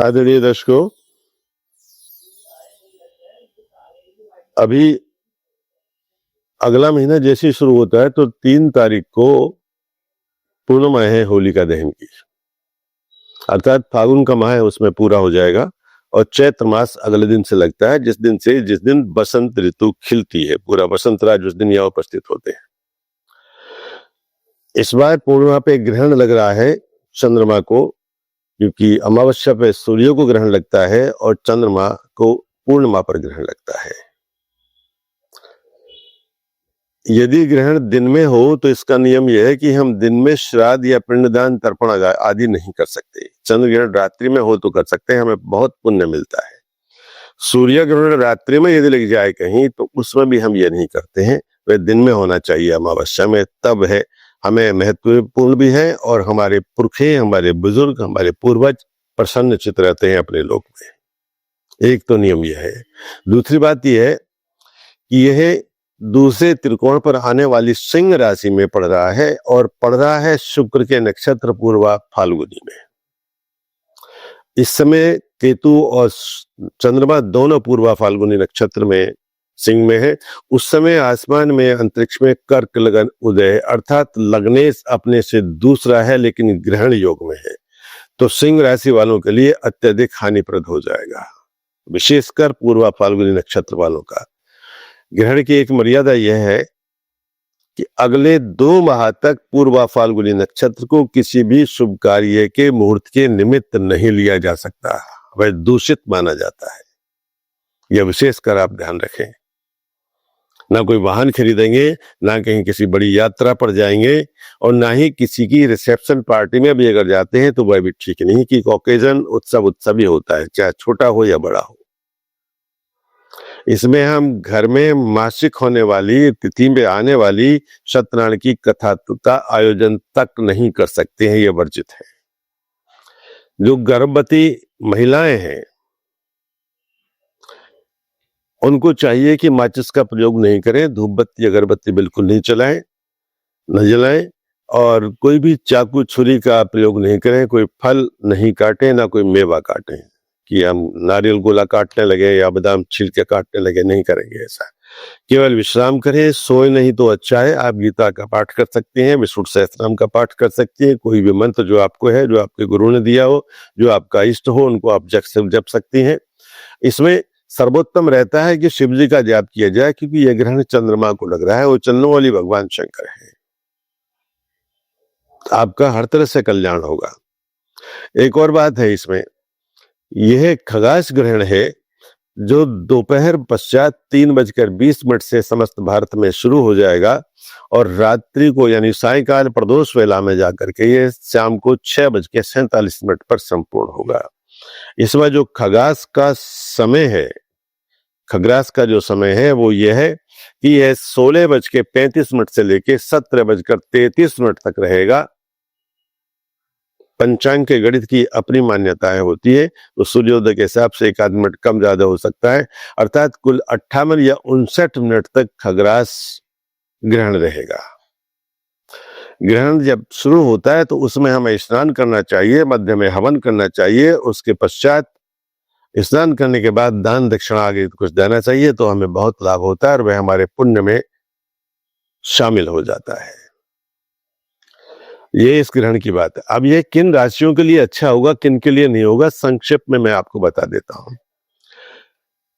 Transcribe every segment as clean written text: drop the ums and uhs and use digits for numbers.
आदरणीय दर्शकों, अभी अगला महीना जैसे ही शुरू होता है तो 3 तारीख को पूर्णिमा है होलिका दहन की, अर्थात फागुन का माह है उसमें पूरा हो जाएगा और चैत्र मास अगले दिन से लगता है, जिस दिन बसंत ऋतु खिलती है। पूरा बसंत राज उस दिन यहाँ उपस्थित होते हैं। इस बार पूर्णिमा पे ग्रहण लग रहा है चंद्रमा को, क्योंकि अमावस्या पे सूर्य को ग्रहण लगता है और चंद्रमा को पूर्णिमा पर ग्रहण लगता है। यदि ग्रहण दिन में हो तो इसका नियम यह है कि हम दिन में श्राद्ध या पिंडदान तर्पण आदि नहीं कर सकते। चंद्र ग्रहण रात्रि में हो तो कर सकते हैं, हमें बहुत पुण्य मिलता है। सूर्य ग्रहण रात्रि में यदि लग जाए कहीं तो उसमें भी हम ये नहीं करते हैं, वह दिन में होना चाहिए अमावस्या में, तब है हमें महत्वपूर्ण भी है और हमारे पुरखे, हमारे बुजुर्ग, हमारे पूर्वज प्रसन्नचित्त रहते हैं अपने लोक में। एक तो नियम यह है। दूसरी बात यह है कि यह दूसरे त्रिकोण पर आने वाली सिंह राशि में पड़ रहा है और पड़ रहा है शुक्र के नक्षत्र पूर्वा फाल्गुनी में। इस समय केतु और चंद्रमा दोनों पूर्वा फाल्गुनी नक्षत्र में सिंह में है। उस समय आसमान में अंतरिक्ष में कर्क लगन उदय, अर्थात लगने अपने से दूसरा है लेकिन ग्रहण योग में है, तो सिंह राशि वालों के लिए अत्यधिक हानिप्रद हो जाएगा, विशेषकर पूर्वा फाल्गुनी नक्षत्र वालों का। ग्रहण की एक मर्यादा यह है कि अगले 2 माह तक पूर्वा फाल्गुनी नक्षत्र को किसी भी शुभ कार्य के मुहूर्त के निमित्त नहीं लिया जा सकता, वह दूषित माना जाता है। यह विशेषकर आप ध्यान रखें। ना कोई वाहन खरीदेंगे, ना कहीं किसी बड़ी यात्रा पर जाएंगे और ना ही किसी की रिसेप्शन पार्टी में भी अगर जाते हैं तो वह भी ठीक नहीं, कि ओकेजन उत्सव ही होता है, चाहे छोटा हो या बड़ा हो। इसमें हम घर में मासिक होने वाली तिथि में आने वाली सत्यनारायण की कथा का आयोजन तक नहीं कर सकते हैं, यह वर्जित है। जो गर्भवती महिलाएं हैं उनको चाहिए कि माचिस का प्रयोग नहीं करें, धूप बत्ती अगरबत्ती बिल्कुल नहीं चलाएं, न जलाएं, और कोई भी चाकू छुरी का प्रयोग नहीं करें, कोई फल नहीं काटें, ना कोई मेवा काटें कि हम नारियल गोला काटने लगे या बादाम छिलके काटने लगे, नहीं करेंगे ऐसा। केवल विश्राम करें, सोए नहीं तो अच्छा है। आप गीता का पाठ कर सकते हैं, विष्णु सहस्त्रनाम का पाठ कर सकते हैं, कोई भी मंत्र जो आपको है, जो आपके गुरु ने दिया हो, जो आपका इष्ट हो, उनको आप जप सकती हैं। इसमें सर्वोत्तम रहता है कि शिव जी का जाप किया जाए, क्योंकि यह ग्रहण चंद्रमा को लग रहा है, वो चंद्रमौली भगवान शंकर है। आपका हर तरह से कल्याण होगा। एक और बात है इसमें, यह खगास ग्रहण है जो दोपहर पश्चात 3:20 से समस्त भारत में शुरू हो जाएगा और रात्रि को यानी सायकाल प्रदोष वेला में जाकर के ये शाम को 6:47 पर संपूर्ण होगा। इसमें जो खगास का समय है, खग्रास का जो समय है वो यह है कि यह 16:35 से लेके 17:33 तक रहेगा। पंचांग के गणित की अपनी मान्यताएं होती है, तो सूर्योदय के हिसाब से 1 आध मिनट कम ज्यादा हो सकता है, अर्थात कुल 58 या 59 मिनट तक खग्रास ग्रहण रहेगा। ग्रहण जब शुरू होता है तो उसमें हमें स्नान करना चाहिए, मध्य में हवन करना चाहिए, उसके पश्चात स्नान करने के बाद दान दक्षिणा आगे कुछ देना चाहिए, तो हमें बहुत लाभ होता है और वह हमारे पुण्य में शामिल हो जाता है। ये इस ग्रहण की बात है। अब ये किन राशियों के लिए अच्छा होगा, किन के लिए नहीं होगा, संक्षिप्त में मैं आपको बता देता हूं।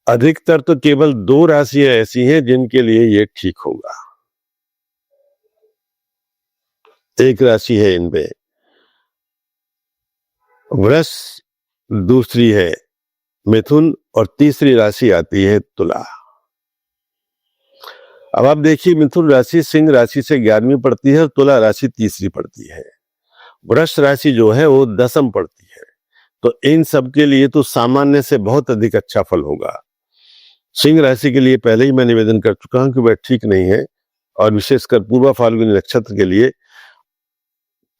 अधिकतर तो केवल 2 राशियां ऐसी हैं जिनके लिए ये ठीक होगा। एक राशि है इनमें वृष, दूसरी है मिथुन और तीसरी राशि आती है तुला। अब आप देखिए, मिथुन राशि सिंह राशि से 11वीं पड़ती है और तुला राशि तीसरी पड़ती है। वृष राशि जो है वो 10वीं पड़ती है। तो इन सब के लिए तो सामान्य से बहुत अधिक अच्छा फल होगा। सिंह राशि के लिए पहले ही मैं निवेदन कर चुका हूं कि वह ठीक नहीं है, और विशेषकर पूर्वा फाल्गुनी नक्षत्र के लिए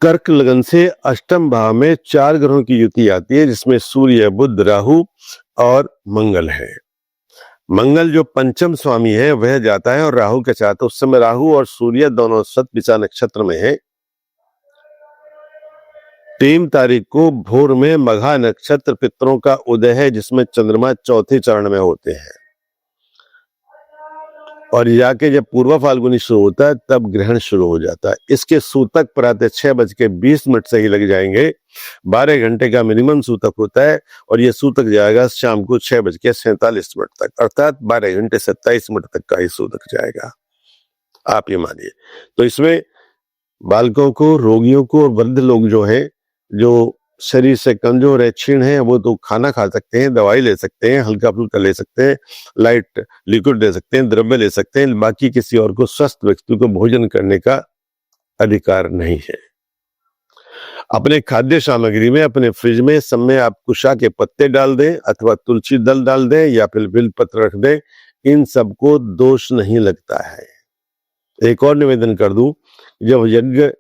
कर्क लगन से 8म भाव में 4 ग्रहों की युति आती है, जिसमें सूर्य, बुध, राहु और मंगल है। मंगल जो 5म स्वामी है वह जाता है और राहु के साथ, उस समय राहु और सूर्य दोनों शतभिषा नक्षत्र में है। 3 तारीख को भोर में मघा नक्षत्र पितरों का उदय है, जिसमें चंद्रमा चौथे चरण में होते हैं, और जाके जब पूर्व फाल्गुनी शुरू होता है तब ग्रहण शुरू हो जाता है। इसके सूतक प्रातः 6:20 से ही लग जाएंगे। 12 घंटे का मिनिमम सूतक होता है, और ये सूतक जाएगा शाम को 6:47 तक, अर्थात 12 घंटे 27 मिनट तक का ही सूतक जाएगा, आप ये मानिए। तो इसमें बालकों को, रोगियों को और वृद्ध लोग जो है, जो शरीर से कमजोर है, क्षीण है, वो तो खाना खा सकते हैं, दवाई ले सकते हैं, हल्का फुल्का ले सकते हैं, लाइट लिक्विड ले सकते हैं, द्रव्य ले सकते हैं। बाकी किसी और को, स्वस्थ व्यक्ति को भोजन करने का अधिकार नहीं है। अपने खाद्य सामग्री में, अपने फ्रिज में सब में आप कुशा के पत्ते डाल दें, अथवा तुलसी दल डाल दें, या फिर बिलपत्र रख दें। इन सबको दोष नहीं लगता है। एक और निवेदन कर दूं, जब यज्ञ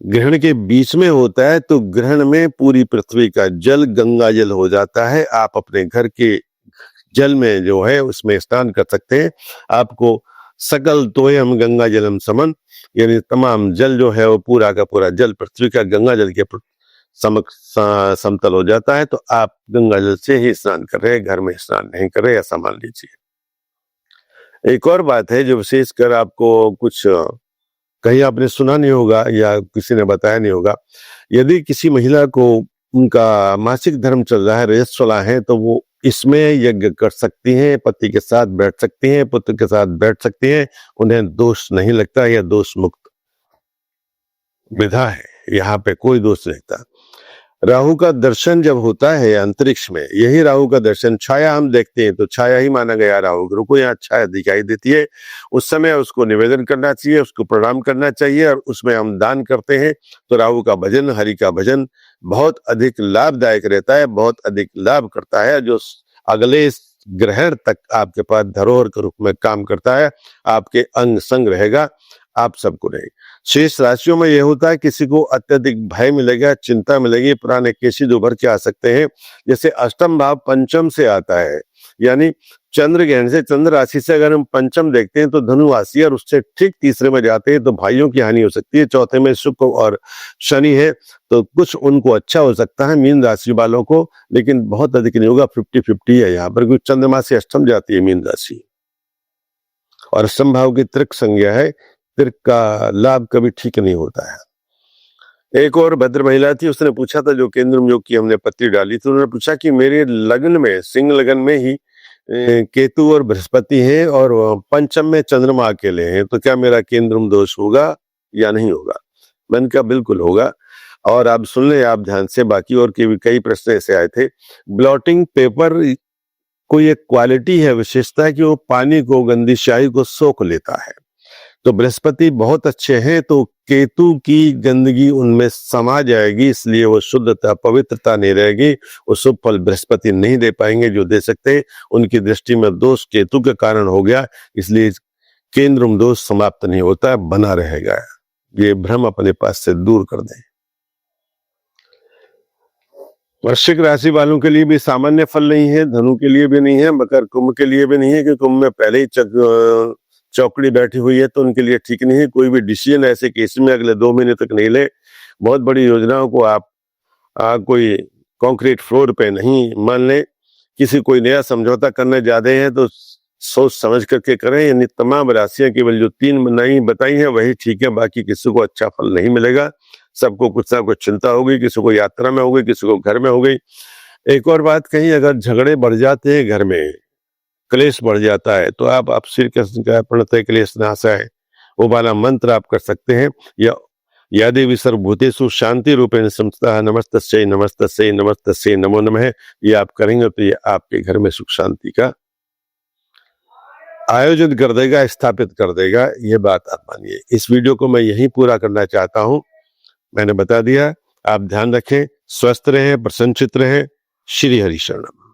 ग्रहण के बीच में होता है तो ग्रहण में पूरी पृथ्वी का जल गंगा जल हो जाता है। आप अपने घर के जल में जो है उसमें स्नान कर सकते हैं। आपको सकल तोयम गंगा जलम समन, यानी तमाम जल जो है वो पूरा का पूरा जल पृथ्वी का गंगा जल के समतल हो जाता है। तो आप गंगा जल से ही स्नान कर रहे हैं, घर में स्नान नहीं कर रहे, ऐसा मान लीजिए। एक और बात है जो विशेषकर आपको कुछ कहीं आपने सुना नहीं होगा या किसी ने बताया नहीं होगा, यदि किसी महिला को उनका मासिक धर्म चल रहा है, रजस्वला है, तो वो इसमें यज्ञ कर सकती हैं, पति के साथ बैठ सकती हैं, पुत्र के साथ बैठ सकती हैं, उन्हें दोष नहीं लगता, यह दोष मुक्त विधा है, यहाँ पे कोई दोष नहीं लगता। राहु का दर्शन जब होता है अंतरिक्ष में, यही राहु का दर्शन, छाया हम देखते हैं तो छाया ही माना गया राहु गुरु को, यहाँ छाया दिखाई देती है, उस समय उसको निवेदन करना चाहिए, उसको प्रणाम करना चाहिए, और उसमें हम दान करते हैं तो राहु का भजन, हरि का भजन बहुत अधिक लाभदायक रहता है, बहुत अधिक लाभ करता है, जो अगले ग्रहण तक आपके पास धरोहर के रूप में काम करता है, आपके अंग संग रहेगा, आप सबको रहेगा। शेष राशियों में यह होता है, किसी को अत्यधिक भय मिलेगा, चिंता मिलेगी, पुराने केसेज उभर के आ सकते हैं। जैसे अष्टम भाव पंचम से आता है, यानी चंद्र ग्रहण से, चंद्र राशि से अगर हम पंचम देखते हैं तो धनु राशि, और उससे ठीक तीसरे में जाते हैं तो भाइयों की हानि हो सकती है। चौथे में शुक्र और शनि है तो कुछ उनको अच्छा हो सकता है मीन राशि वालों को, लेकिन बहुत अधिक नहीं होगा, 50-50 है यहाँ पर, क्योंकि चंद्रमा से अष्टम जाती है मीन राशि, और अष्टम भाव की त्रिक संज्ञा है, त्रिक का लाभ कभी ठीक नहीं होता है। एक और भद्र महिला थी, उसने पूछा था, जो केंद्र योग की हमने पत्ती डाली थी, उन्होंने पूछा कि मेरे लग्न में, सिंह लग्न में ही केतु और बृहस्पति हैं, और पंचम में चंद्रमा अकेले हैं, तो क्या मेरा केंद्र दोष होगा या नहीं होगा? मैंने कहा बिल्कुल होगा, और आप सुन ले आप ध्यान से, बाकी और के भी कई प्रश्न ऐसे आए थे। ब्लॉटिंग पेपर कोई एक क्वालिटी है, विशेषता है कि वो पानी को, गंदी स्याही को सोख लेता है। तो बृहस्पति बहुत अच्छे हैं, तो केतु की गंदगी उनमें समा जाएगी, इसलिए वो शुद्धता, पवित्रता नहीं रहेगी, वो शुभ फल बृहस्पति नहीं दे पाएंगे जो दे सकते। उनकी दृष्टि में दोष केतु के कारण हो गया, इसलिए केंद्र दोष समाप्त नहीं होता, बना रहेगा। ये भ्रम अपने पास से दूर कर दें। वृश्चिक राशि वालों के लिए भी सामान्य फल नहीं है, धनु के लिए भी नहीं है, मकर कुंभ के लिए भी नहीं है, क्योंकि कुंभ में पहले ही चौकड़ी बैठी हुई है, तो उनके लिए ठीक नहीं है। कोई भी डिसीजन ऐसे केस में अगले 2 महीने तक नहीं ले। बहुत बड़ी योजनाओं को आप कोई कॉन्क्रीट फ्लोर पे नहीं मान लें। किसी कोई नया समझौता करने जाते हैं तो सोच समझ करके करें। यानी तमाम राशियां केवल जो 3 नहीं बताई हैं वही ठीक है, बाकी किसी को अच्छा फल नहीं मिलेगा। सबको कुछ ना कुछ चिंता होगी, किसी को यात्रा में हो गई, किसी को घर में हो गई। एक और बात कहीं, अगर झगड़े बढ़ जाते हैं घर में, क्लेश बढ़ जाता है, तो आप श्री कृष्ण का प्रणतः क्लेश नाशाय वो वाला मंत्र आप कर सकते हैं, या यादि विसर्वभूतेषु शांति रूपेण संस्था नमस्तस्यै नमस्तस्यै नमस्तस्यै नमो नमः, ये आप करेंगे तो ये आपके घर में सुख शांति का आयोजन कर देगा, स्थापित कर देगा। ये बात आप मानिए। इस वीडियो को मैं यहीं पूरा करना चाहता हूं। मैंने बता दिया, आप ध्यान रखें, स्वस्थ रहें, प्रसन्नचित्त रहें। श्री हरि शरणम।